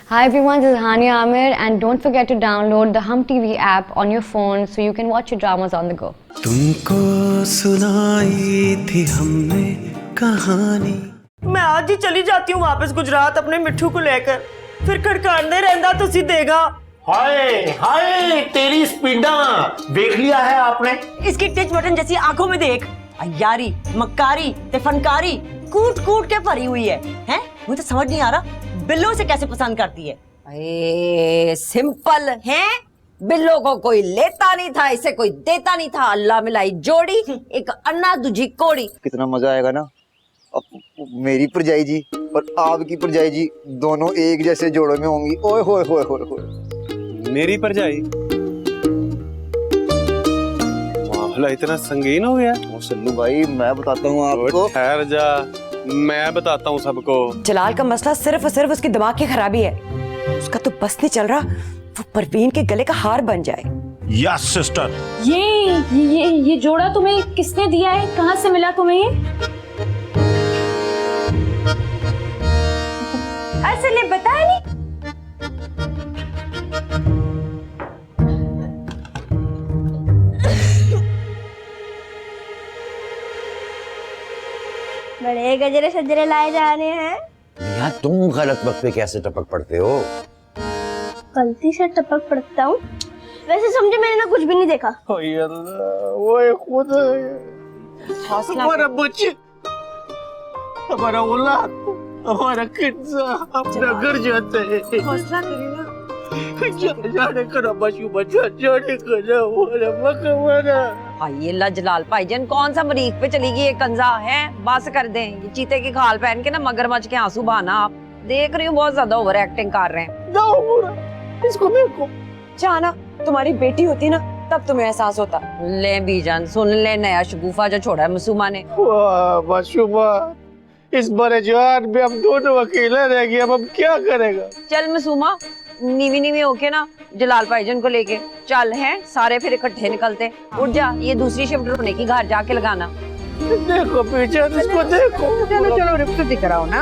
Hi everyone, this is Hania Amir and don't forget to download the Hum TV app on your phone so you can watch your dramas on the go. तुमको सुनाई थी हमने कहानी। मैं आज ही चली जाती हूँ वापस गुजरात अपने मिट्ठू को लेकर, फिर खड़काने रहंदा तो सी देगा। हाय हाय तेरी स्पीडा देख लिया है आपने? इसकी टिच बटन जैसी आंखों में देख, अयारी मक्कारी ते फनकारी कूट कूट के भरी हुई है। हैं? मुझे तो समझ नहीं आ रहा बिल्लो से कैसे पसंद करती है। अरे सिंपल है, बिल्लो को कोई लेता नहीं था, इसे कोई देता नहीं था, अल्लाह मिलाई जोड़ी, एक अन्ना दूजी कोड़ी। कितना मजा आएगा ना, अब मेरी परजाई जी और आपकी परजाई जी दोनों एक जैसे जोड़ों में होंगी। ओए होए होए होए होए। मेरी परजाई मामला इतना संगीन हो गया। सल्लू भाई मैं बताता हूँ आपको। ठहर जा, मैं बताता हूँ सबको। जलाल का मसला सिर्फ और सिर्फ उसकी दिमाग की खराबी है। उसका तो बस नहीं चल रहा वो परवीन के गले का हार बन जाए। Yes sister. ये जोड़ा तुम्हें किसने दिया है? कहाँ से मिला तुम्हें ये? असली बताया नहीं। बड़े गजरे सजरे लाए जा रहे हैं। यार तुम गलत वक्त पे कैसे टपक पड़ते हो? गलती से टपक पड़ता हूँ। वैसे समझे मैंने ना कुछ भी नहीं देखा। वो खुद हमारा बच्चे, हमारा औलाद, हमारा किस्सा अपना घर जाता है। हौसला करिए ना। जाने करो बच्चों बच्चा जाने करो हमारा मकबरा। हाय अल्लाह जलाल भाईजान कौन सा मरीख पे चली गई ये कंजा है? बस कर दें, ये चीते की खाल पहन के ना मगरमच्छ के आंसू बहाना। आप देख रही हूँ बहुत ज्यादा ओवर एक्टिंग कर रहे हैं। जाओ इसको देखो। जाना तुम्हारी बेटी होती ना तब तुम्हें एहसास होता। ले बीजान सुन ले, नया शगुफा जो छोड़ा है मासूमा ने। वाह मासूमा, इस बड़े जवान में हम दोनों अकेले रह गए, अब हम क्या करेगा? चल मासूमा नीवी नीवी होके ना जलाल भाईजान को लेके चल, हैं सारे फिर इकट्ठे निकलते। उठ जा, ये दूसरी शिफ्ट रोने की घर जाके लगाना। देखो पीछे इसको देखो। चलो चलो रिफ्ट दिख रहा हो ना।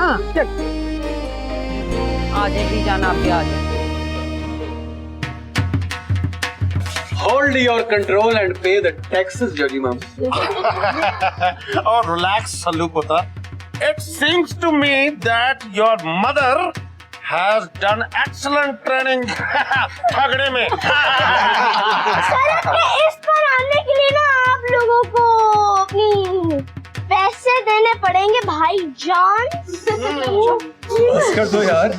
आ जाए बीजान, आप भी आ जाए। Hold your control and pay the taxes, Judge Imam. Oh, relax, Sallu Kota. It seems to me that your mother has done excellent training ठगड़े में। सर इस पर आने के लिए ना आप लोगों को पैसे देने पड़ेंगे भाईजान। कर दो यार,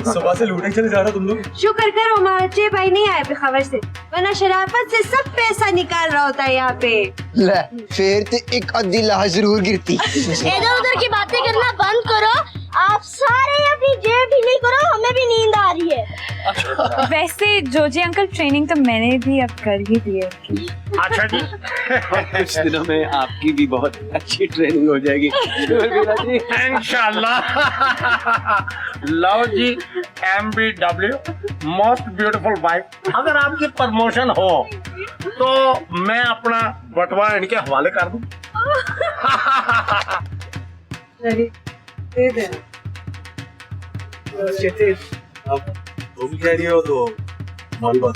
सुबह से लूटने चले जा रहा तुम लोग। शुक्र करो हमारे भाई नहीं आए पे खबर से, वरना शराफत से सब पैसा निकाल रहा होता है यहाँ पे। ले फिर तो एक आधी लाश जरूर गिरती। इधर उधर की बातें करना बंद करो, आप सारे अपनी जेब ढीली करो, हमें भी नींद आ रही है। वैसे जोजी अंकल ट्रेनिंग तो मैंने भी अब कर ही दी है। अच्छा जी। कुछ दिनों में आपकी भी बहुत अच्छी ट्रेनिंग हो जाएगी इंशाल्लाह। लव जी MBW मोस्ट ब्यूटीफुल वाइफ। अगर आपकी प्रमोशन हो तो मैं अपना बटवा इनके हवाले कर दूं। दे दे। अब तुम कह रही हो तो हमारी बात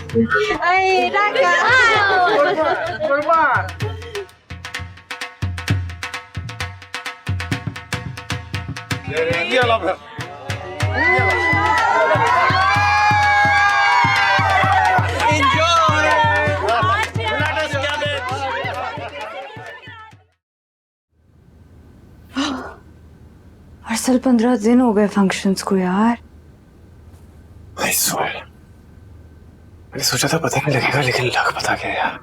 अरसल 15 दिन हो गए फंक्शंस को यार। मैंने सोचा था पता नहीं लगेगा, लेकिन लग पता क्या यार।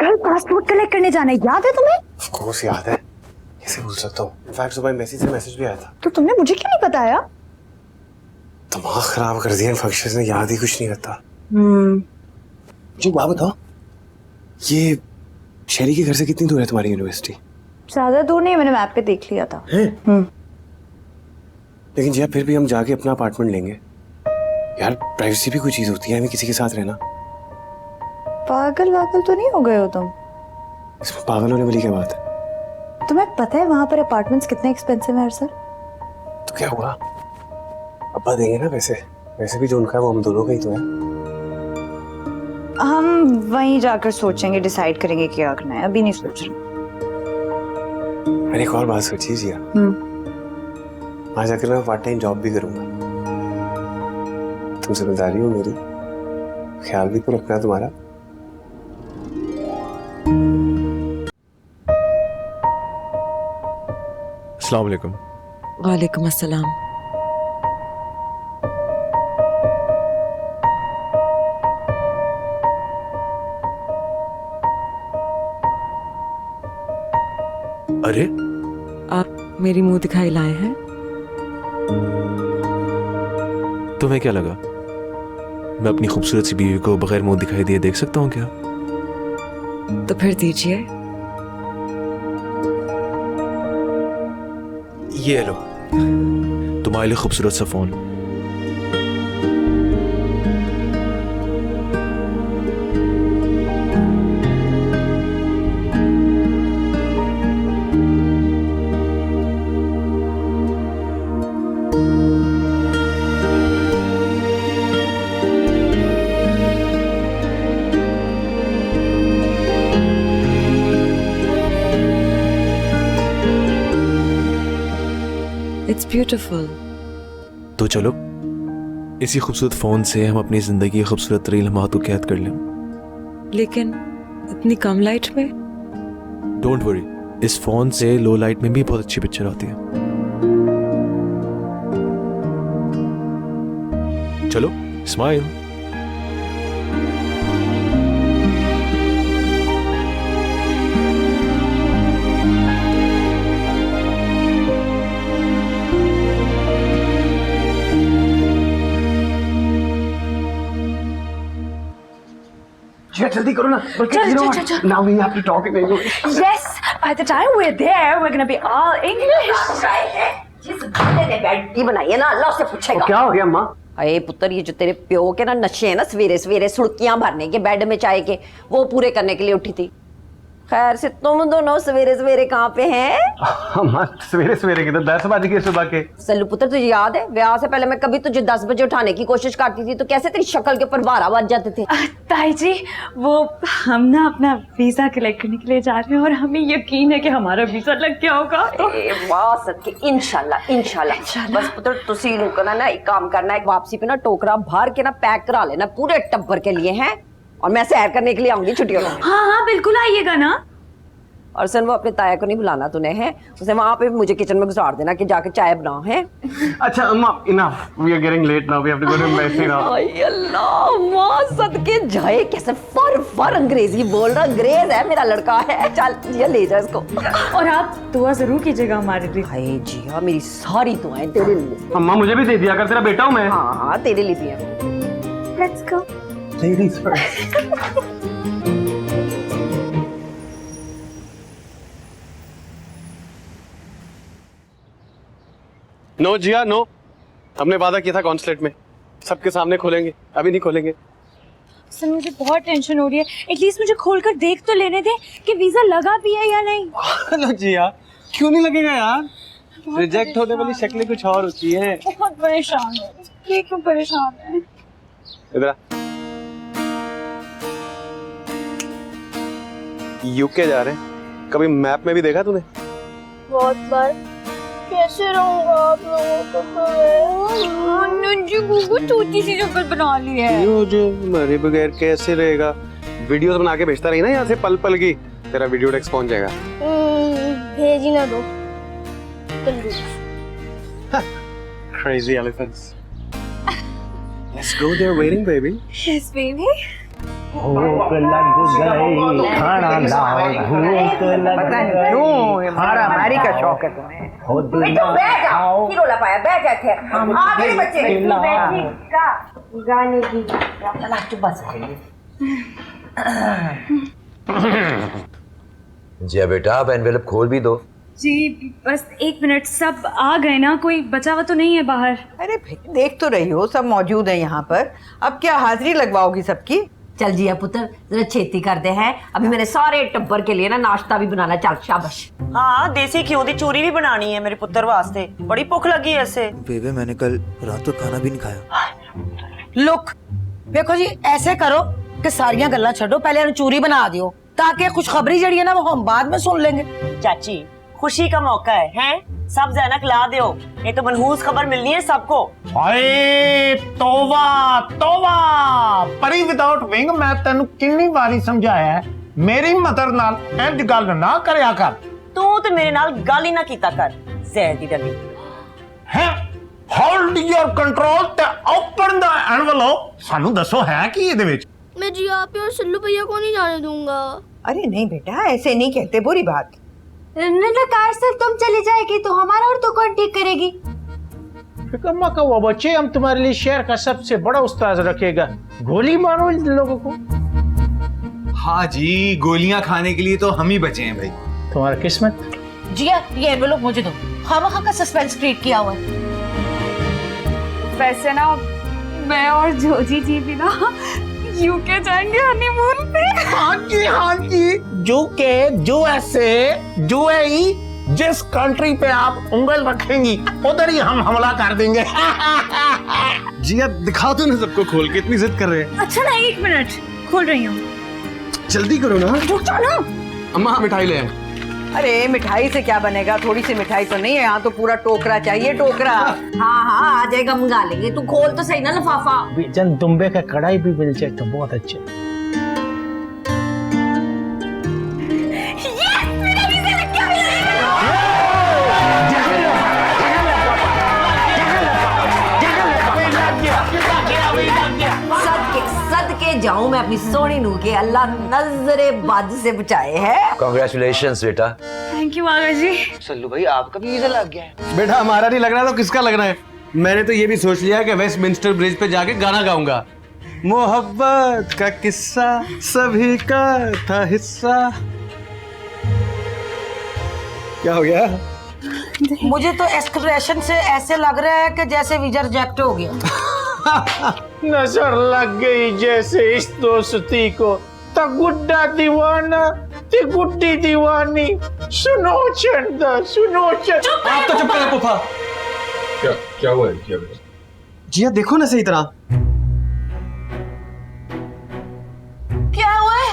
कल पासपोर्ट कलेक्ट करने जाना है, याद है तुम्हें? ऑफ कोर्स याद है, कैसे भूल सकता हूँ। इनफैक्ट सुबह मैसेज भी आया था। तो तुमने मुझे क्यों नहीं बताया? दिमाग खराब कर दिया इन फंक्शंस ने, याद ही कुछ नहीं रहता। जो बात बताओ, ये शहरी के घर से कितनी दूर है तुम्हारी यूनिवर्सिटी? ज्यादा दूर नहीं, मैंने मैप पे देख लिया था। लेकिन जब फिर भी हम जाके अपना अपार्टमेंट लेंगे यार, प्राइवेसी भी कोई चीज होती है, हमें किसी के साथ रहना। पागल वागल तो नहीं हो गए हो तुम? इसमें पागल होने वाली क्या बात है? तुम्हें पता है वहां पर अपार्टमेंट्स कितने एक्सपेंसिव हैं सर? तो क्या हुआ, अब्बा देंगे ना पैसे, वैसे भी जो उनका है वो हम दोनों का ही तो है। हम वहीं जाकर सोचेंगे, डिसाइड करेंगे क्या करना है, अभी नहीं सोच रहे। मैंने एक और बात सोची जिया, वहां जाकर मैं पार्ट टाइम जॉब भी करूंगा। तुम जिम्मेदारी हो मेरी, ख्याल भी तो रखना तुम्हारा। अस्सलाम वालेकुम। वालेकुम अस्सलाम। अरे आप मेरी मुंह दिखाई लाए हैं? तुम्हें क्या लगा मैं अपनी खूबसूरत सी बीवी को बगैर मुंह दिखाई दिए देख सकता हूँ क्या? तो फिर दीजिए। ये लो तुम्हारे लिए खूबसूरत सा फोन। It's beautiful. तो चलो इसी खूबसूरत फोन से हम अपनी जिंदगी की खूबसूरत तरीन लम्हात को कैद कर लें। लेकिन इतनी कम लाइट में? डोंट वरी, इस फोन से लो लाइट में भी बहुत अच्छी पिक्चर आती है। चलो स्माइल। जल्दी करो ना। Now we have to talk in English. Yes, by the time we're there, we're gonna be all English. जिस बंदे ने बेड बनाई है ना, अल्लाह से पूछेगा। क्या हो गया अम्मा? अरे पुत्र, ये जो तेरे प्यो के ना नशे हैं ना, सवेरे सवेरे सुर्खियां भरने के, बेड में चाय के, वो पूरे करने के लिए उठी थी। खैर से तुम दोनों सवेरे सवेरे कहाँ पे हैं? अम्मा सवेरे सवेरे के तो 10 बज गए सुबह के। सल्लू पुत्र, तुझे याद है ब्याह से पहले मैं कभी तुझे 10 बजे उठाने की कोशिश करती थी तो कैसे तेरी शक्ल के ऊपर 12 बज जाते थे। ताई जी, वो हम ना अपना वीजा कलेक्ट करने के लिए जा रहे हैं और हमें यकीन है कि हमारा वीजा लग गया होगा। वाह सदके, इंशाल्लाह इंशाल्लाह। बस पुत्र तुसी रुकना ना, एक काम करना है, वापसी पे ना टोकरा भर के ना पैक करा लेना पूरे टब्बर के लिए हैं, और मैं सैर करने के लिए आऊंगी छुट्टियों में। हाँ हाँ बिल्कुल आइएगा ना। और सन वो अपने ताया को नहीं बुलाना तूने, है उसे वहां पे मुझे किचन में गुजार देना कि जाके चाय बनाओ है। अच्छा अम्मा, enough, we are getting late now, we have to go to Macy now. हाय अल्लाह, मां सदके जाए, कैसे फर अंग्रेजी बोल रहा, अंग्रेज है मेरा लड़का है। चल ये ले जा इसको। और आप दुआ जरूर कीजिएगा हमारे लिए। हाय जी हाँ, मेरी सारी दुआएं तेरे लिए। अम्मा मुझे भी दे दिया कर, तेरा बेटा हूं मैं। हाँ हाँ तेरे लिए भी है। Let's go. Ladies first. No Jiya no, हमने वादा किया था कॉन्सुलेट में, सबके सामने खोलेंगे, अभी नहीं खोलेंगे। सर मुझे बहुत टेंशन हो रही है, एटलीस्ट मुझे खोलकर देख तो लेने दे कि वीजा लगा भी है या नहीं। हेलो जिया, क्यों नहीं लगेगा यार? रिजेक्ट होने वाली शक्लें कुछ और होती हैं। बहुत परेशान है, ये क्यों परेशान है? इधर यूके जा रहे हैं, कभी मैप में भी देखा तूने? बहुत बार। कैसे रहूंगा आप लोगों को? छोटी सी जगह बना ली है। यो जो हमारे बगैर कैसे रहेगा? वीडियोस बना के भेजता रही ना यहाँ से पल पल की, तेरा वीडियो डेस्क पहुंच जाएगा। भेज ही ना दो। Crazy elephants. Let's go, they're waiting, baby. Yes, baby. भूख लग गई, खाना लाओ, भूख लग गई। हमारा हमारी का शौक है तुम्हें। बैठ जाओ, की रोला पाया, बैठ जाते हैं। आगे बच्चे गाने की जिया बेटा, अब एनवेलप खोल भी दो। जी बस 1 मिनट, सब आ गए ना? कोई बचा हुआ तो नहीं है बाहर? अरे देख तो रही हो सब मौजूद है यहाँ पर, अब क्या हाजिरी लगवाओगी सबकी? चल जिया पुत्र जरा छेती करते हैं, अभी मैंने सारे टब्बर के लिए ना नाश्ता भी बनाना। चल शाबाश। हाँ देसी घ्यो दी चूरी भी बनानी है मेरे पुत्र वास्ते, बड़ी भुख लगी है इसे। बेबे मैंने कल रात को खाना भी नहीं खाया। लुक देखो जी, ऐसे करो कि सारियां गल्लां छड्डो, पहले चूरी बना दियो ताकि खुशखबरी जड़ी है ना वो हम बाद में सुन लेंगे। चाची खुशी का मौका है, हैं? सब ज़ैनक ला दियो, ये तो मनहूस खबर मिलनी है सबको। हाय तौबा तौबा, परी विदाउट विंग, मैं तेन कितनी बारी समझाया है मेरी मदर नाल इंज गल ना करया कर। तू तो मेरे नाल गल ही ना कीता कर, ज़हर दी डली। हैं होल्ड योर कंट्रोल ते ओपन द एनवेलप। सानू दसो है की ਇਹਦੇ ਵਿੱਚ। मैं जी आप और सिल्लू भैया को नहीं जाने दूंगा। अरे नहीं बेटा, ऐसे नहीं कहते, बुरी बात। नकार सर तुम चली जाएगी तो हमारा और तो कौन ठीक करेगी? फिक्र मत करो बच्चे, हम तुम्हारे लिए शहर का सबसे बड़ा उस्ताद रखेगा। गोली मारो इन लोगों को। हाँ जी, गोलियां खाने के लिए तो हम ही बचे हैं भाई। तुम्हारा किस्मत। जिया ये एनवेलप मुझे दो, खामखा का सस्पेंस क्रिएट किया हुआ है। वैसे ना मैं और जोजी जी भी ना यूके जाएंगे हनीमून पे। हाँ जी, यूके, यूएसए, यूएई, जिस कंट्री पे आप उंगल रखेंगी उधर ही हम हमला कर देंगे। जिया दिखाओ तो ना सबको खोल के, इतनी जिद कर रहे हैं। अच्छा ना 1 मिनट, खोल रही हूँ। जल्दी करो ना। रुक जाओ ना। अम्मा मिठाई ले आए। अरे मिठाई से क्या बनेगा, थोड़ी सी मिठाई तो नहीं है, यहाँ तो पूरा टोकरा चाहिए, टोकरा। हाँ हाँ आ जाएगा, मंगा लेंगे। तू खोल तो सही ना लिफाफा। जन दुम्बे का कढ़ाई भी मिल जाए तो बहुत अच्छे। सदके जाऊं मैं अपनी सोनी नू के, अल्लाह नजरे बद से बचाए है। कांग्रेचुलेशंस बेटा। थैंक यू आगा जी। सल्लू भाई आपका भी वीजा लग गया है। बेटा हमारा नहीं लग रहा तो किसका लगना है? मैंने तो ये भी सोच लिया कि वेस्टमिंस्टर ब्रिज पे जाके गाना गाऊंगा। मोहब्बत का किस्सा सभी का था हिस्सा। क्या हो गया? मुझे तो एक्सप्रेशन से ऐसे लग रहा है कि जैसे वीजा रिजेक्ट हो गया। नजर लग गई जैसे इस दोस्ती को, ता गुड्डा दीवाना ते गुड्डी दीवानी। सुनो चंदा, सुनो चंदा। आप तो चुप करो पुफा। क्या हुआ है? जिया देखो ना सही तरह। क्या हुआ है?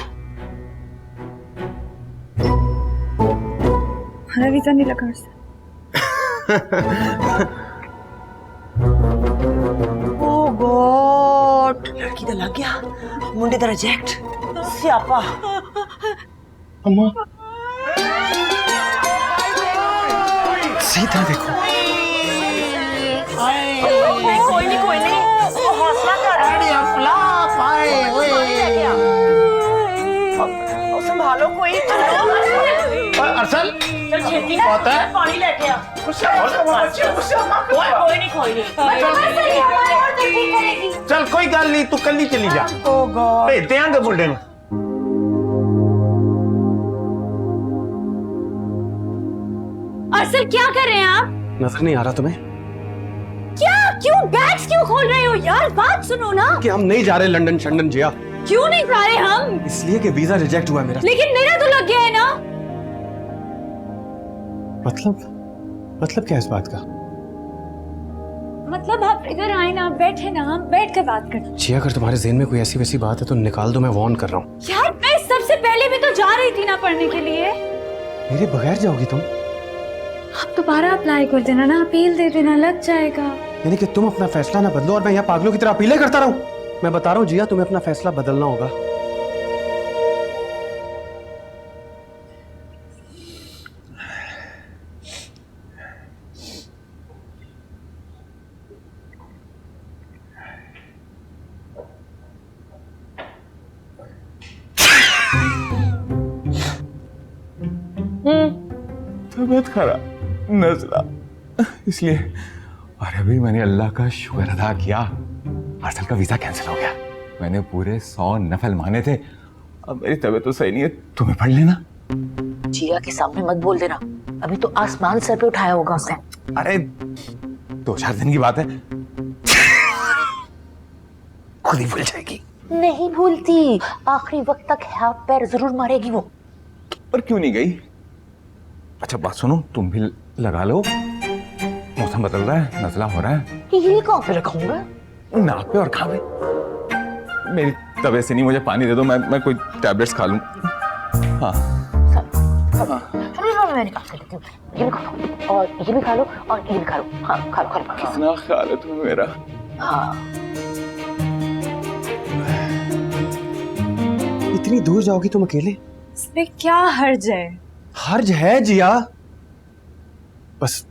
हमारा वीजा नहीं लगा उससे। ओह गॉड, लड़की तो लग गया, मुंडे तो रिजेक्ट। स्यापा। अम्मा सही तरह देखो। कोई नहीं, हौसला कर। संभालो कोई। अरसल चल छेती पता है पानी लेके आ। कोई नहीं। चल कोई गल नहीं, तू कल ही चली जा। भेज देंगे मुंडे। अरसल क्या कर रहे हैं आप? नजर नहीं आ रहा तुम्हें? क्या क्यों बैग्स क्यों खोल रहे हो यार? बात सुनो ना। कि हम नहीं जा रहे लंदन शंदन जिया। क्यों नहीं जा रहे हम? इसलिए कि वीजा रिजेक्ट हुआ है मेरा। लेकिन मेरा तो लग गया है ना। मतलब क्या है इस बात का? मतलब आप इधर आए ना, बैठे ना, हम बैठ कर बात करते। जिया अगर तुम्हारे ज़हन में कोई ऐसी वैसी बात है तो निकाल दो, मैं वार्न कर रहा हूँ। यार मैं सबसे पहले भी तो जा रही थी ना पढ़ने के लिए। मेरे बगैर जाओगी तुम? आप दोबारा अप्लाई कर देना ना, अपील दे देना, लग जाएगा। यानी कि तुम अपना फैसला ना बदलो और मैं यहाँ पागलों की तरह अपीलें करता रहूं? मैं बता रहा हूँ जिया, तुम्हें अपना फैसला बदलना होगा। तबीयत खराब नजला, इसलिए। और अभी मैंने अल्लाह का शुक्र अदा किया, अरसल का वीजा कैंसिल हो गया। मैंने पूरे 100 नफल माने थे। अब मेरी तबीयत तो सही नहीं है, तुम्हें पढ़ लेना। जिया के सामने मत बोल देना, अभी तो आसमान सर पे उठाया होगा उसने। अरे 2-4 दिन की बात है, खुद ही भूल जाएगी। नहीं भूलती, आखिरी वक्त तक हाथ पैर जरूर मारेगी वो। पर क्यों नहीं गई? अच्छा बात सुनो, तुम भी लगा लो, मौसम बदल रहा है, नजला हो रहा है। ये कहाँ पे रखूंगा? नाक पे और खां पे। मेरी तबीयत से नहीं, मुझे पानी दे दो, मैं कोई टैबलेट्स खा लूं। हाँ चलो मैं निकाल के देती हूँ। ये भी खा लो और ये भी खा लो और ये भी खा लो। हाँ खा लो खा लो। कितना ख्याल है तुम्हें मेरा। हाँ इतनी दूर जाओगी तुम अकेले? इसमें क्या हर्ज है? हर्ज है जिया, बस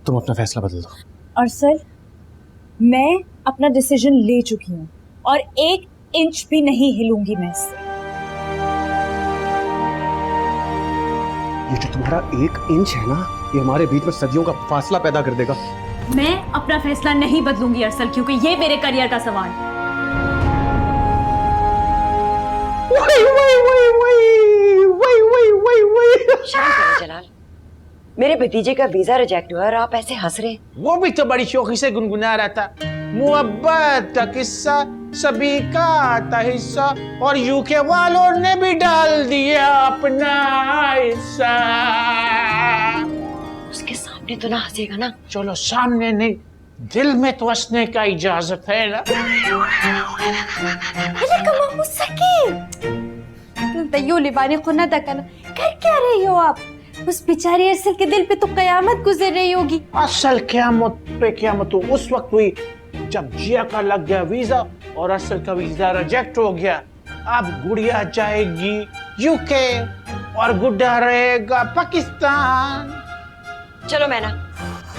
तुम अपना फैसला बदल दो। अरसल, मैं अपना डिसीजन ले चुकी हूँ और 1 इंच भी नहीं हिलूंगी मैं इससे। ये जो तुम्हारा 1 इंच है ना, ये हमारे बीच में सदियों का फासला पैदा कर देगा। मैं अपना फैसला नहीं बदलूंगी अरसल, क्योंकि ये मेरे करियर का सवाल है। शर्म करो जलाल, मेरे भतीजे का वीजा रिजेक्ट हुआ और आप ऐसे हंस रहे। वो भी तो बड़ी शौकी से गुनगुना रहा था, मोहब्बत का किस्सा सभी का था हिस्सा, और यूके वालों ने भी डाल दिया अपना हिस्सा। उसके सामने तो ना हंसेगा ना? चलो सामने नहीं, दिल में तो हंसने का इजाजत है ना। अरे कमाल मुस्तकीम तय्यो लिबानी खुना तक कर क्या रही हो आप? उस बेचारी अरसल के दिल पे तो कयामत गुजर रही होगी। असल क़यामत पे क़यामत तो उस वक्त हुई जब जिया का लग गया वीजा और अरसल का वीजा रिजेक्ट हो गया। अब गुड़िया जाएगी यूके और गुड्डा रहेगा पाकिस्तान। चलो मैं ना,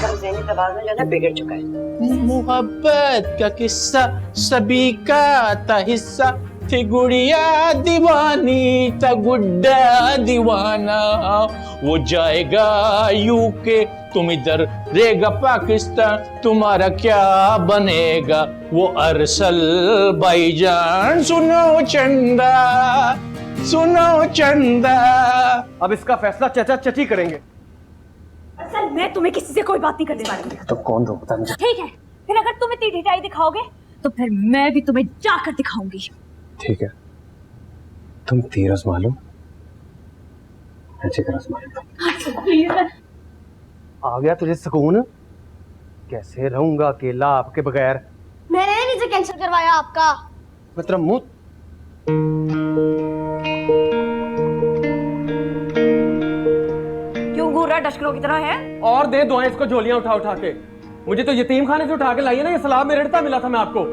कल ज़हनी तवाज़ुन जो है ना बिगड़ चुका है। मोहब्बत का किस्सा सभी का था हिस्सा, थी गुड़िया दीवानी था गुड्डा दीवाना। वो जाएगा यूके, तुम इधर रहेगा पाकिस्तान, तुम्हारा क्या बनेगा वो अरसल भाईजान। सुनो चंदा, सुनो चंदा। अब इसका फैसला चचा चची करेंगे। अरसल, मैं तुम्हें किसी से कोई बात नहीं करने वाली। तो कौन रोकता मुझे? ठीक है, फिर अगर तुम इतनी ढिठाई दिखाओगे तो फिर मैं भी तुम्हें जाकर दिखाऊंगी। ठीक है, तुम 3 आजमा लो, आजमा लो। आ गया तुझे सुकून? कैसे रहूंगा अकेला आपके बगैर? मैंने वीजा कैंसिल करवाया आपका। मतलब मुंह क्यों घूर रहा डशकरों की तरह है? और दे दुआएं इसको झोलियां उठा उठा के। मुझे तो यतीम खाने से उठा के लाई है ना, ये सलाब में रेड़ता मिला था मैं आपको।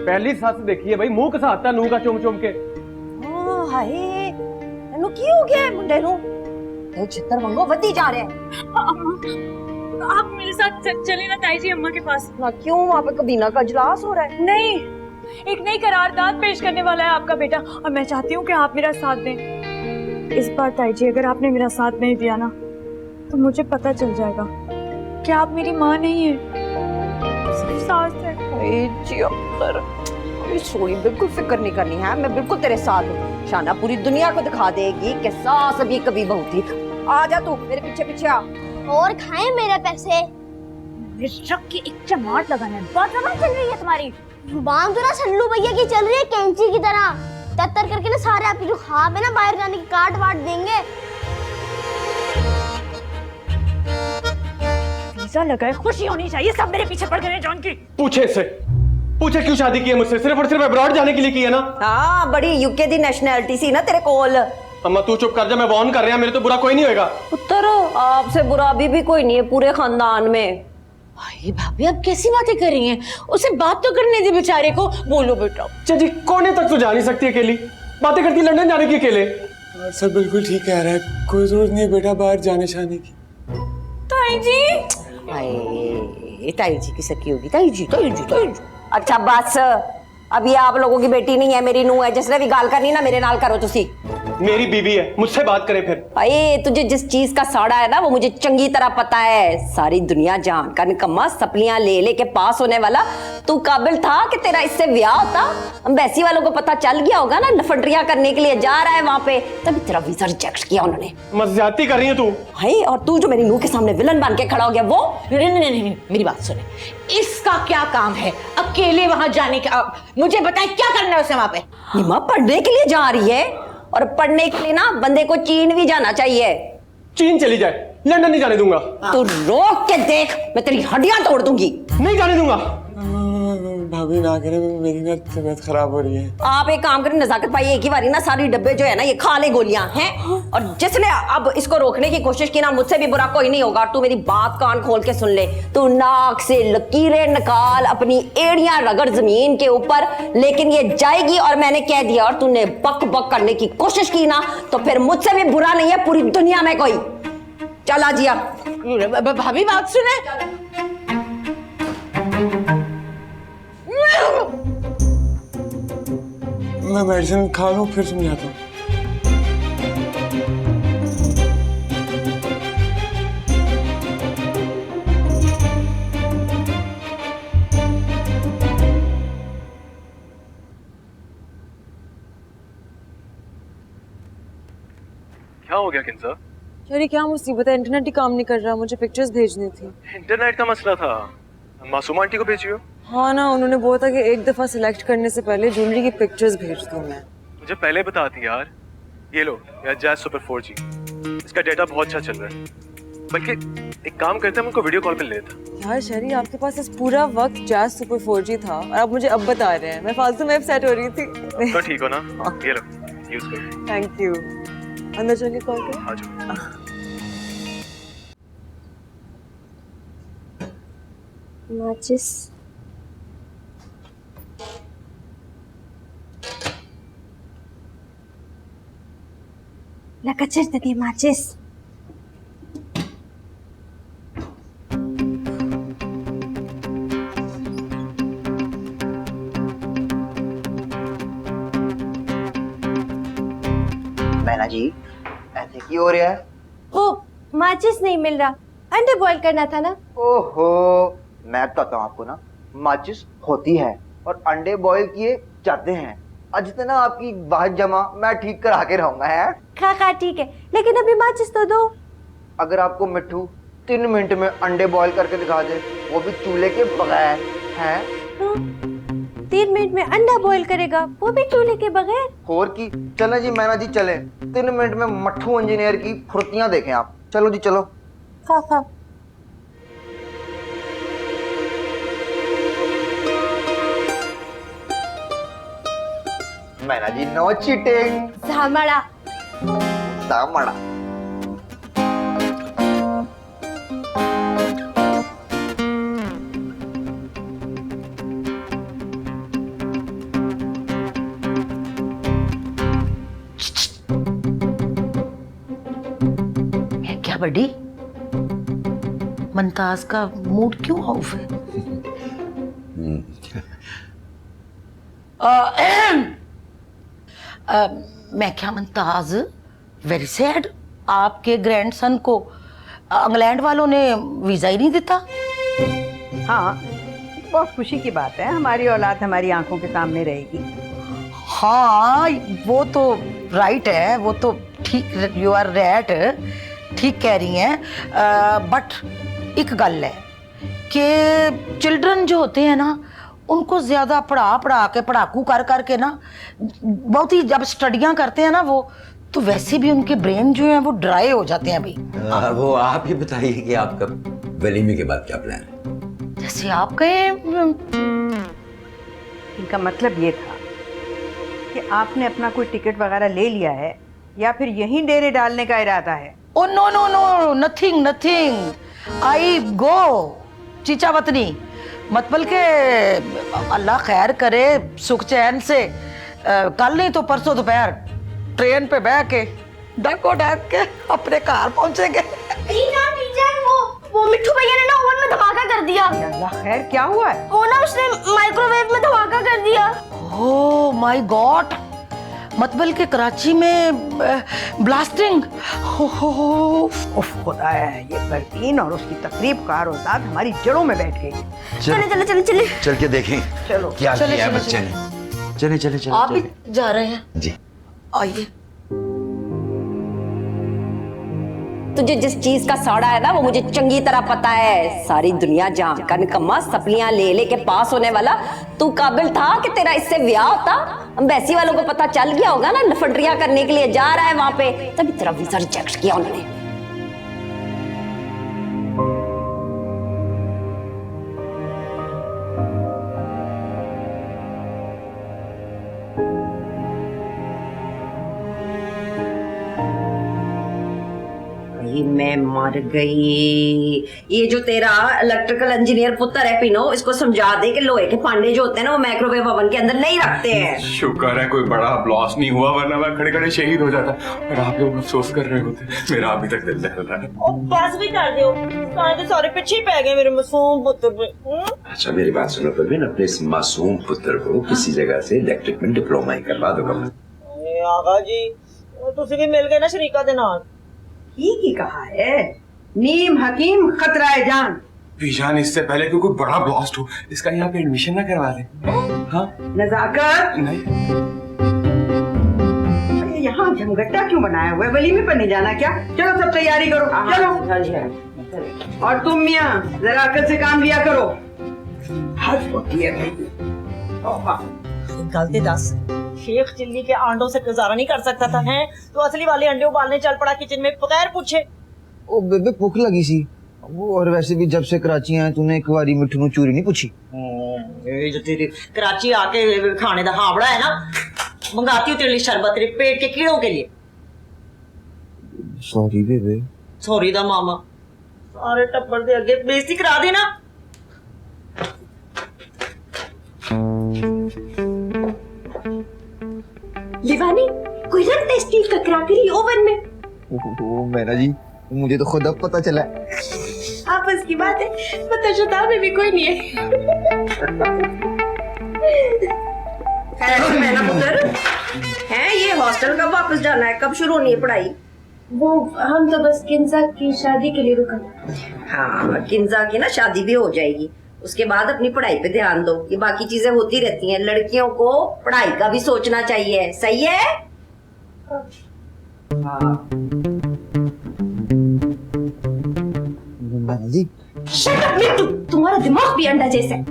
पहली सच देखी है भाई, मुंह कसाता नूह का चुम चुम के। ओ हाय, एनु की हो गया है मुंडे नु? एक छितर मंगो वधी जा रहे हैं। आप मेरे साथ चले ना ताई जी अम्मा के पास। ना क्यों, वहाँ पे कबीना का इजलास हो रहा है? नहीं, एक नई करारदाद पेश करने वाला है आपका बेटा और मैं चाहती हूँ कि आप मेरा साथ दें। इस बार ताई जी अगर आपने मेरा साथ नहीं दिया ना तो मुझे पता चल जाएगा कि आप मेरी माँ नहीं है, सिर्फ सास है। सोनी बिल्कुल फिक्र नहीं करनी है, मैं बिल्कुल तेरे साथ हूँ। शाना पूरी दुनिया को दिखा देगी कि सास भी कभी बहू थी। आ जा तू मेरे पीछे पीछे आ। और खाए मेरे पैसे। ट्रक की एक चमाट लगाना है। बहुत जबान चल रही है तुम्हारी। जुबान तो ना सल्लू भैया की चल रही है, कैंची की तरह। तर करके ना सारे आपकी जो ख्वाब है ना बाहर जाने की काट वाट देंगे। वीजा लगाए खुशी होनी चाहिए, सब मेरे पीछे पड़ गए जॉन की। पूछे से पूछे क्यों शादी की है मुझसे? सिर्फ और सिर्फ अब्रॉड जाने के लिए की है ना? हाँ, बड़ी यूके दी नेशनैलिटी सी ना तेरे कोल। अम्मा तू चुप कर जा, मैं वार्न कर रहा, मेरे तो बुरा कोई नहीं होगा। पुत्र, आपसे बुरा भी कोई नहीं है पूरे खानदान में। भाई भाभी अब कैसी बातें कर रही हैं? उसे बात तो करने दे बेचारे को। बोलो बेटा। चाची कोने तक तो जा नहीं सकती अकेली, बातें करती लंदन जाने की अकेले। सर बिल्कुल ठीक कह रहा है, कोई जरूरत नहीं बेटा बाहर जाने छाने की। ताई जी, ताई जी की सकी होगी। ताई जी, ताई जी, ताई जी। अच्छा बस, अब ये आप लोगों की बेटी नहीं है, मेरी नूह है। जिसने भी गाल करनी ना मेरे नाल करो तुसी। मेरी बीवी है, मुझसे बात करें फिर। अरे तुझे जिस चीज का साड़ा है ना वो मुझे चंगी तरह पता है। सारी दुनिया जान का निकम्मा सपलियां ले लेके पास होने वाला तू काबिल था कि तेरा इससे ब्याह होता? एम्बेसी वालों को पता चल गया होगा ना लफंडरियां करने के लिए जा रहा है वहां पे, तभी तेरा वीजा रिजेक्ट किया उन्होंने। मज़ाती कर रही है तू? हाय, और तू जो मेरी नूह के सामने विलन बन के खड़ा हो गया वो। नहीं, मेरी बात सुने, इसका क्या काम है अब अकेले वहां जाने का? मुझे बताए क्या करना है उसे वहां पे? ये माँ पढ़ने के लिए जा रही है, और पढ़ने के लिए ना बंदे को चीन भी जाना चाहिए। चीन चली जाए, लंदन नहीं जाने दूंगा। तू रोक के देख, मैं तेरी हड्डियां तोड़ दूंगी। नहीं जाने दूंगा। भाभी ना करे, मेरी ना तबीयत खराब हो रही है। आप एक काम करें, नजाकत भाई एक ही बारी ना सारी डब्बे जो है ना ये खा ले गोलियां हैं, और जिसने अब इसको रोकने की कोशिश की ना, मुझसे भी बुरा कोई नहीं होगा। तू मेरी बात कान खोल के सुन ले, तू नाक से लकीरें निकाल, अपनी एड़ियां रगड़ जमीन के ऊपर, लेकिन ये जाएगी। और मैंने कह दिया, और तूने बक बक करने की कोशिश की ना, तो फिर मुझसे भी बुरा नहीं है पूरी दुनिया में कोई। चल आ जिया। भाभी बात सुने। मैं मेडिसिन खा लूं फिर समझाता हूँ। क्या हो गया किंसा? अरे क्या मुसीबत है, इंटरनेट ही काम नहीं कर रहा, मुझे पिक्चर्स भेजनी थी। इंटरनेट का मसला था, मासूम आंटी को भेजियो। हाँ ना, उन्होंने बोला था कि एक दफा सिलेक्ट करने से पहले ज्वेलरी की पिक्चर्स भेज दूं मैं। मुझे पहले बताती यार। ये लो यार, जैज़ सुपर 4G, इसका डेटा बहुत अच्छा चल रहा है। बल्कि एक काम करते हैं, उनको वीडियो कॉल पे लेता। यार शरी, आपके पास इस पूरा वक्त जैज़ सुपर 4G था और आप मुझे अब बता रहे हैं। मैं फालतू में अपसेट हो रही थी। तो ठीक हो ना? ये लो, यूज करो। Thank you. अंदर चलिए, कॉल करो। आ जाओ। माचिस laka cerita dia macis. मैना जी ऐसे क्यों हो रहा है? वो माचिस नहीं मिल रहा, अंडे बॉईल करना था ना। ओहो, मैं बताता हूँ आपको ना, माचिस होती है और अंडे बॉईल किए जाते हैं। आज इतना आपकी बात जमा मैं ठीक करा के रहूंगा है। खा ठीक है, लेकिन अभी माचिस तो दो। अगर आपको मिट्टू 3 मिनट में अंडे बॉईल करके दिखा दे, वो भी चूल्हे के बगैर है। 3 मिनट में अंडा बॉईल करेगा, वो भी चूल्हे के बगैर। और की चले जी मैना जी, चले 3 मिनट में मट्ठू इंजीनियर की फुर्तियां देखें आप। चलो जी चलो। खा मैना जी नो चीटिंग। सामड़ा सामड़ा। क्या बड़ी मुमताज का मूड क्यों ऑफ है? मैं क्या मुमताज, वेरी सैड, आपके ग्रैंडसन को इंग्लैंड वालों ने वीजा ही नहीं देता। हाँ, बहुत खुशी की बात है, हमारी औलाद हमारी आंखों के सामने रहेगी। हाँ वो तो राइट है, वो तो ठीक, यू आर राइट, ठीक कह रही हैं। बट एक गल है कि चिल्ड्रन जो होते हैं ना, उनको ज्यादा पढ़ा के पढ़ाकू कर करके ना, बहुत ही जब स्टडियां करते हैं ना वो, तो वैसे भी उनके ब्रेन जो है वो ड्राई हो जाते हैं भाई। वो आप ही बताइए कि आपका वलीमे के बाद क्या प्लान है? जैसे आप कहे। इनका मतलब ये था कि आपने अपना कोई टिकट वगैरह ले लिया है या फिर यहीं डेरे डालने का इरादा है? Oh no no no, nothing nothing, I go चीचा वतनी, मतलब के अल्लाह खैर करे सुख चैन से, कल नहीं तो परसों दोपहर ट्रेन पे बैठ के डको डक के अपने घर पहुंचेंगे। वो मिट्टू भैया ने ना ओवन में धमाका कर दिया। अल्लाह खैर, क्या हुआ है? वो ना उसने माइक्रोवेव में धमाका कर दिया। ओह माय गॉड, मतलब के कराची में ब्लास्टिंग। उफ खुदा है, ये परवीन और उसकी तकरीब कार औलाद हमारी जड़ों में बैठ गई। चले चल के देखें चलो क्या चले, किया है चले, बच्चे ने। चले चले चले। आप भी जा रहे हैं? जी आइए। तुझे जिस चीज का सौड़ा है ना वो मुझे चंगी तरह पता है। सारी दुनिया जान का निकम्मा सपलियां ले ले के पास होने वाला, तू काबिल था कि तेरा इससे ब्याह होता? एम्बेसी वालों को पता चल गया होगा ना लफंडरियां करने के लिए जा रहा है वहां पे, तभी तेरा वीजा रिजेक्ट किया उन्होंने। मैं मर गई। ये जो तेरा इलेक्ट्रिकल इंजीनियर पुत्र है पिनो, इसको समझा दे कि लोहे के पांडे जो होते हैं ना वो माइक्रोवेव ओवन के अंदर नहीं रखते हैं। शुक्र है कोई बड़ा ब्लास्ट नहीं हुआ, वरना मैं खड़े खड़े शहीद हो जाता। और आप लोग अफसोस कर रहे होते, मेरा अभी तक दिल दहल रहा है। बस भी कर दो, सारे पीछे पै गए मेरे मासूम पुत्र पे। अच्छा मेरी बात सुनो परवीन, अपने इस मासूम पुत्र को किसी जगह से इलेक्ट्रिक में डिप्लोमा ही करवा दो। कम आगा जी तुसी भी मिल गए ना शरीका दे नाल। ठीक ही कहा है, नीम हकीम खतराए जान। ईशान इससे पहले कि कोई बड़ा ब्लास्ट हो, इसका यहाँ पे एडमिशन ना करवा दे। हाँ नजाकत नहीं, यहाँ झमगट्टा क्यों बनाया हुआ है? वलीमे पर नहीं जाना क्या? चलो सब तैयारी करो, चलो। और तुम मियाँ जरा अकल से काम लिया करो। हद होती है गलती दस, शेख चिल्ली के अंडों से गुजारा नहीं कर सकता था, हैं? तो असली वाले अंडे उबालने चल पड़ा किचन में बगैर पूछे। ओ बेबे भूख लगी सी वो, और वैसे भी जब से कराची आया तूने एक बारी मिठू नू चूरी नहीं पूछी। ये जो तेरी कराची आके खाने दा हावड़ा है ना, मंगाती हूँ तेरे लिए शरबत तेरे पेट के कीड़ों के लिए। सॉरी बेबे। सॉरी दा मामा, सारे टब्बर दे अगे बेइज्जती करा देना। लिवानी कोई रखता है स्टील का क्रैकरी ओवन में? ओ मैना जी, मुझे तो खुद अब पता चला। आपस की बात है, पता शुदा में भी कोई नहीं है। मैना पुत्र है, ये हॉस्टल कब वापस जाना है? कब शुरू होनी है पढ़ाई? वो हम तो बस किंजा की शादी के लिए रुका। हाँ किंजा की ना शादी भी हो जाएगी, उसके बाद अपनी पढ़ाई पे ध्यान दो। ये बाकी चीजें होती रहती हैं, लड़कियों को पढ़ाई का भी सोचना चाहिए, सही है? हाँ। जी शट अप मिट्टू, तुम्हारा दिमाग भी अंडा जैसा है।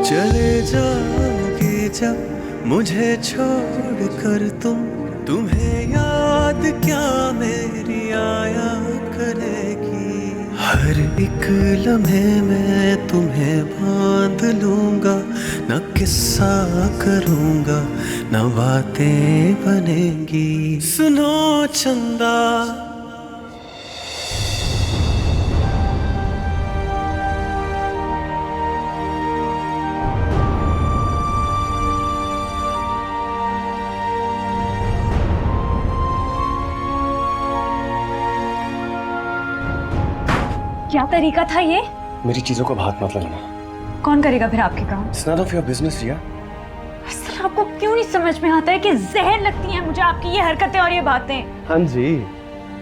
चले जाओगे जब मुझे छोड़ कर तुम्हें याद क्या मेरी आया करेगी। हर एक लम्हे में तुम्हें बांध लूंगा, न किस्सा करूंगा न बातें बनेगी। सुनो चंदा क्या तरीका था ये? मेरी चीजों को हाथ मत लगाना। कौन करेगा फिर आपके काम? It's none of your business, Riya. Sir आपको क्यों नहीं समझ में आता है कि जहर लगती हैं मुझे आपकी ये हरकतें और ये बातें? हाँ जी,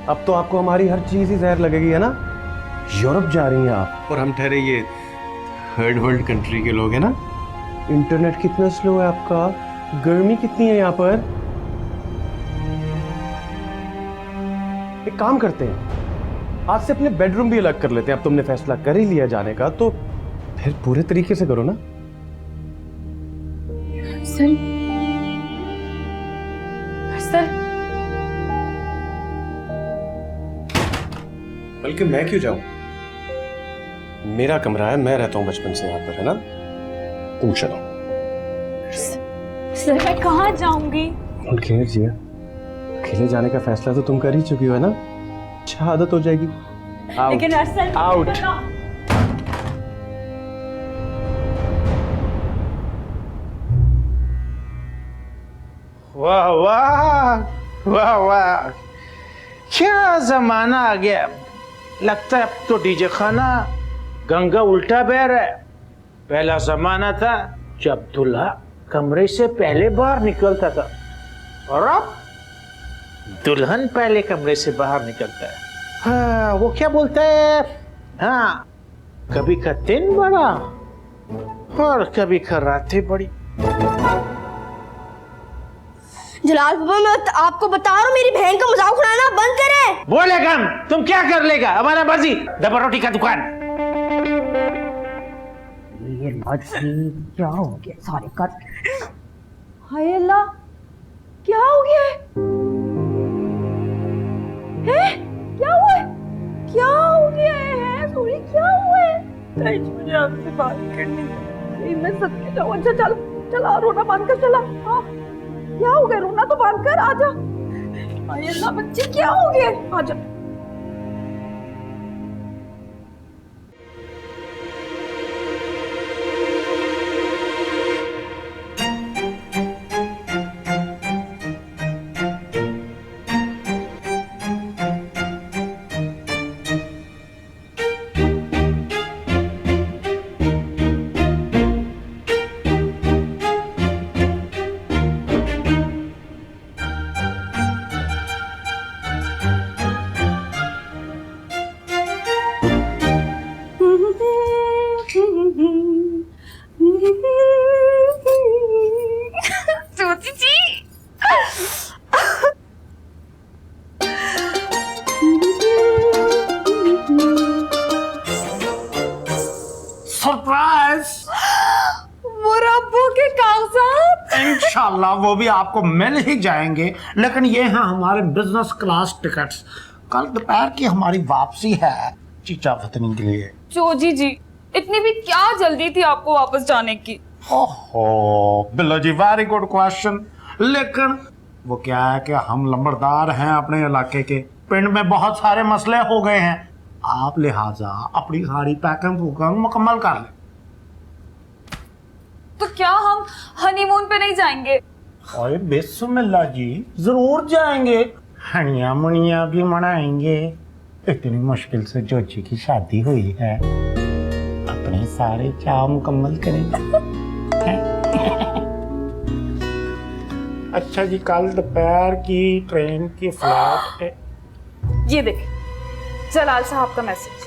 अब तो आपको हमारी हर चीज ही जहर लगेगी, है ना? यूरोप जा रही हैं आप और हम ठहरे ये थर्ड वर्ल्ड कंट्री के लोग हैं ना। इंटरनेट कितना स्लो है आपका, गर्मी कितनी है यहाँ पर। एक काम करते हैं, आज से अपने बेडरूम भी अलग कर लेते हैं। अब तुमने फैसला कर ही लिया जाने का तो फिर पूरे तरीके से करो ना। सर सर बल्कि मैं क्यों जाऊं? मेरा कमरा है, मैं रहता हूं बचपन से यहाँ पर, है ना? तुम चलो। सर मैं कहाँ जाऊंगी? खैर जी, अकेले जाने का फैसला तो तुम कर ही चुकी हो, है ना? शहादत हो जाएगी। लेकिन अरसल आउट। वाह वाह वाह वाह, क्या जमाना आ गया। लगता है अब तो डीजे खाना गंगा उल्टा बह रहा है। पहला जमाना था जब दूल्हा कमरे से पहले बाहर निकलता था, और अब दुल्हन पहले कमरे से बाहर निकलता है। हाँ, वो क्या बोलता है, हाँ, कभी का दिन बड़ा और कभी का रातें बड़ी। जलाल पापा, मैं आपको बता रहा हूँ, मेरी बहन का मजाक उड़ाना बंद करें। बोले कम, तुम क्या कर लेगा, हमारा मर्जी। डबल रोटी का दुकान। ये क्या हो गया सारे कर। हाय अल्लाह, क्या हो गया है? क्या हुआ है? क्या हो गया है? सोनी, क्या हुआ है? ताई जी, मुझे आपसे बात करनी है। मैं सच में जाऊँ। अच्छा चल चला, रोना बंद कर, चला। हाँ, क्या हो गया? रोना तो बंद कर, आजा। हाय अल्लाह बच्चे, क्या हो गया? आजा। ज्योति जी, सरप्राइज। वो रब्बू के कागजात। इंशाल्लाह वो भी आपको मिल ही जाएंगे, लेकिन ये हैं हमारे बिजनेस क्लास टिकट्स। कल दोपहर की हमारी वापसी है चीचा वतनी के लिए। जोजी जी, इतनी भी क्या जल्दी थी आपको वापस जाने की? ओहो बिल्लो जी, वेरी गुड क्वेश्चन। लेकिन वो क्या है कि हम लंबरदार हैं अपने इलाके के, पिंड में बहुत सारे मसले हो गए हैं, आप लिहाजा अपनी सारी पैकिंग वूकिंग मुकम्मल कर लें। तो क्या हम हनीमून पे नहीं जाएंगे? अरे बिस्मिल्लाह जी, जरूर जाएंगे, हनिया मुनिया भी मनाएंगे। इतनी मुश्किल से जोजी की शादी हुई है, अपने सारे चाव मुकम्मल करेंगे। अच्छा जी, कल दोपहर की ट्रेन की फ्लाइट है। ये देख, जलाल साहब का मैसेज।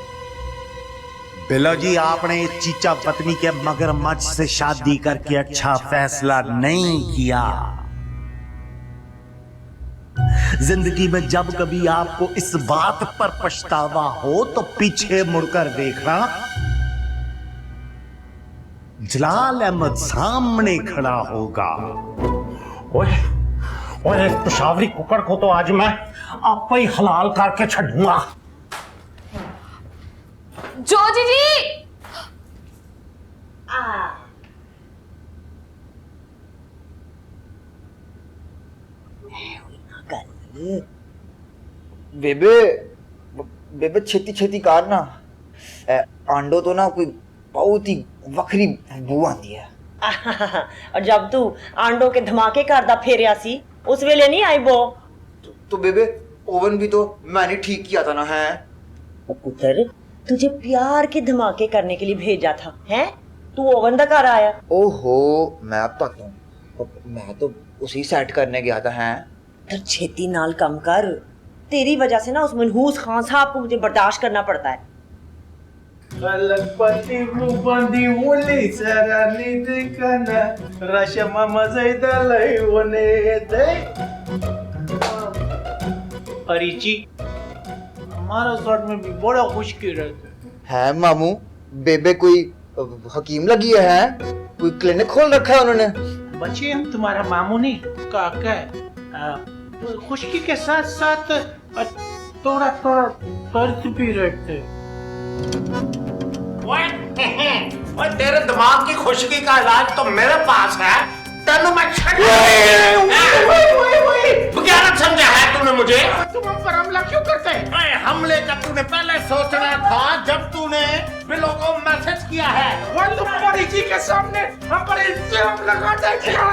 बिलो जी, आपने चीचा पत्नी के मगरमच्छ से शादी करके अच्छा फैसला नहीं किया। जिंदगी में जब कभी आपको इस बात पर पछतावा हो तो पीछे मुड़कर देखना, जलाल अहमद सामने खड़ा होगा। ओए इस पेशावरी कुकर को तो आज मैं आपको ही हलाल करके छूंगा। जोजी जी, बेबे बेबे छेती छेती कार ना, आंडो तो ना कोई बहुत ही वखरी बू आती है। और जब तू आंडों के धमाके करदा फेरिया सी, उस वेले नहीं आई वो? तो बेबे ओवन भी तो मैंने ठीक किया था ना। है पुत्र, तुझे प्यार के धमाके करने के लिए भेजा था, हैं? तू ओवन दा घर आया। ओहो, मैं अब तक हूँ, मैं तो उसी सेट करने गया था। हैं तर छेती नाल कम कर, तेरी वजह से ना उस मनहूस खान साहब को मुझे बर्दाश्त करना पड़ता है। लखपति रूपंदी मुली सरानी देखना, रशमा मजेदा लईवने दे। अरीची, हमारा साथ में भी बड़ा खुशकी रहता है। मामू, बेबे कोई हकीम लगी है? कोई क्लिनिक खोल रखा है उन्होंने? बच्चे, हम तुम्हारा मामू नहीं, काका है। खुशकी के साथ साथ थोड़ा थोड़ा दर्द भी रहते। ओए तेरे दिमाग की खुशकी का इलाज तो मेरे पास है। तेनू मैं बुग्यारत समझा है तूने मुझे? तुम हम पर हमला क्यों करते हैं? हमले का तूने पहले सोचना था जब तूने बिलो को मैसेज किया है। वो तुम मरीजी के सामने हम पर इल्जाम लगाते क्या?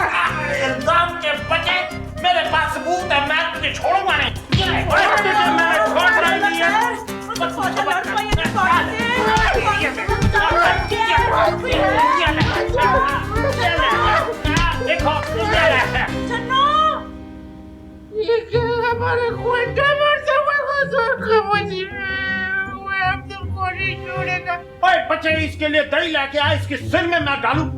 इल्जाम के बजाय मेरे पास सबूत है, मैं तुझे छोड़ूंगा नहीं। तुझे मैंने छोड़ना ही नहीं है। देखो हमारे क्वेंटा ओए बच्चे, इसके लिए दही लेके आ, इसके सिर में मैं डालूं।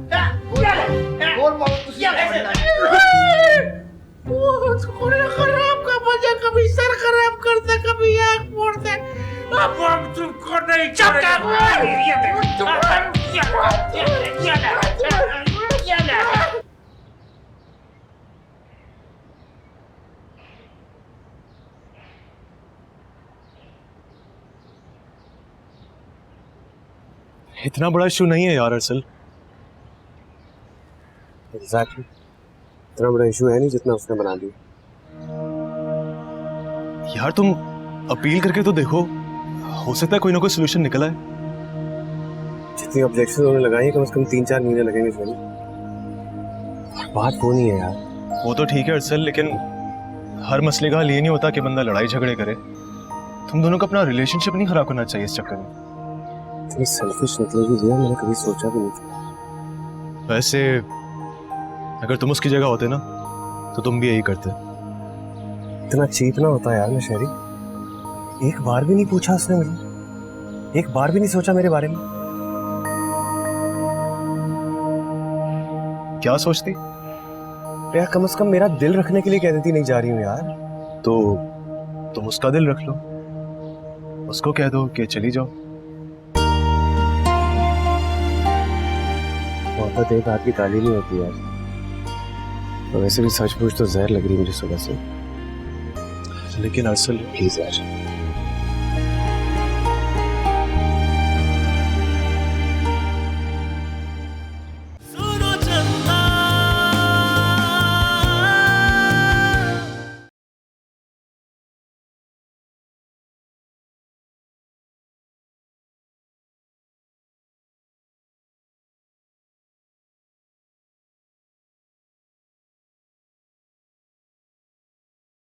खराब का मजा, कभी सर खराब करते, कभी आँख फोड़ते। अब हम तुमको नहीं इतना बड़ा इशू नहीं है यार अरसल। एग्जैक्टली इतना बड़ा इशू है नहीं जितना उसने बना दिया। यार तुम अपील करके तो देखो, हो सकता है कोई ना कोई सोल्यूशन निकल आए। जितनी ऑब्जेक्शन उन्होंने लगाई कम से कम 3-4 महीने लगेंगे इसमें। बात वो नहीं है यार। वो तो ठीक है अरसल, लेकिन हर मसले का हल ये नहीं होता कि बंदा लड़ाई झगड़े करे। तुम दोनों को अपना रिलेशनशिप नहीं खराब करना चाहिए इस चक्कर में। इतनी सेल्फिश निकलेगी जिया, मैंने कभी सोचा भी नहीं था। वैसे अगर तुम उसकी जगह होते ना तो तुम भी यही करते। इतना चीप ना होता यार मैं शहरी। एक बार भी नहीं पूछा उसने मुझे, एक बार भी नहीं सोचा मेरे बारे में। क्या सोचती यार? कम से कम मेरा दिल रखने के लिए कह देती नहीं जा रही हूँ यार, तो तुम उसका दिल रख लो। उसको कह दो कि चली जाओ। मोहब्बत एक हाथ की ताली नहीं होती यार। तो वैसे भी सच पूछ तो जहर लग रही मुझे सुबह से। लेकिन अरसल प्लीज यार,